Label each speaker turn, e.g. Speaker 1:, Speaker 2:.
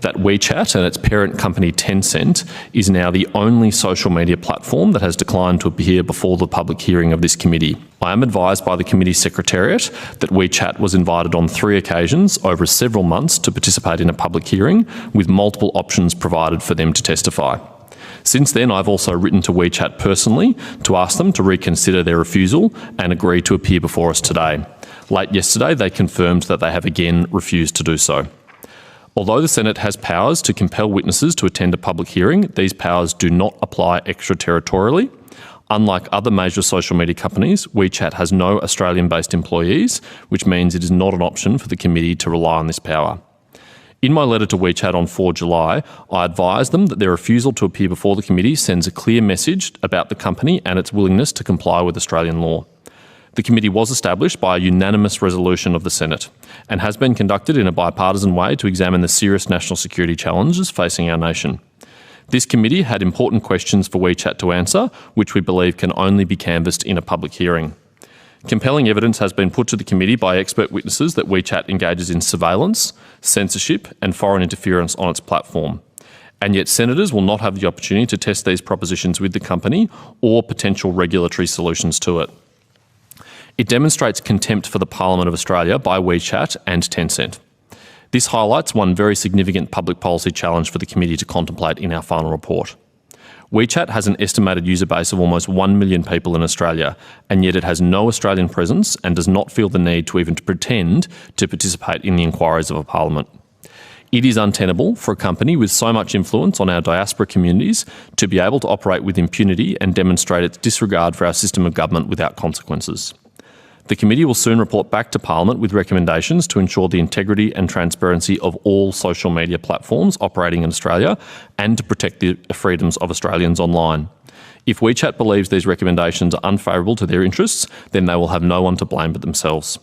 Speaker 1: that WeChat and its parent company Tencent is now the only social media platform that has declined to appear before the public hearing of this committee. I am advised by the committee secretariat that WeChat was invited on 3 occasions over several months to participate in a public hearing, with multiple options provided for them to testify. Since then, I've also written to WeChat personally to ask them to reconsider their refusal and agree to appear before us today. Late yesterday, they confirmed that they have again refused to do so. Although the Senate has powers to compel witnesses to attend a public hearing, these powers do not apply extraterritorially. Unlike other major social media companies, WeChat has no Australian-based employees, which means it is not an option for the committee to rely on this power. In my letter to WeChat on 4 July, I advised them that their refusal to appear before the committee sends a clear message about the company and its willingness to comply with Australian law. The committee was established by a unanimous resolution of the Senate and has been conducted in a bipartisan way to examine the serious national security challenges facing our nation. This committee had important questions for WeChat to answer, which we believe can only be canvassed in a public hearing. Compelling evidence has been put to the committee by expert witnesses that WeChat engages in surveillance, censorship and foreign interference on its platform. And yet senators will not have the opportunity to test these propositions with the company or potential regulatory solutions to it. It demonstrates contempt for the Parliament of Australia by WeChat and Tencent. This highlights one very significant public policy challenge for the committee to contemplate in our final report. WeChat has an estimated user base of almost 1 million people in Australia, and yet it has no Australian presence and does not feel the need to even pretend to participate in the inquiries of a parliament. It is untenable for a company with so much influence on our diaspora communities to be able to operate with impunity and demonstrate its disregard for our system of government without consequences. The committee will soon report back to Parliament with recommendations to ensure the integrity and transparency of all social media platforms operating in Australia and to protect the freedoms of Australians online. If WeChat believes these recommendations are unfavourable to their interests, then they will have no one to blame but themselves.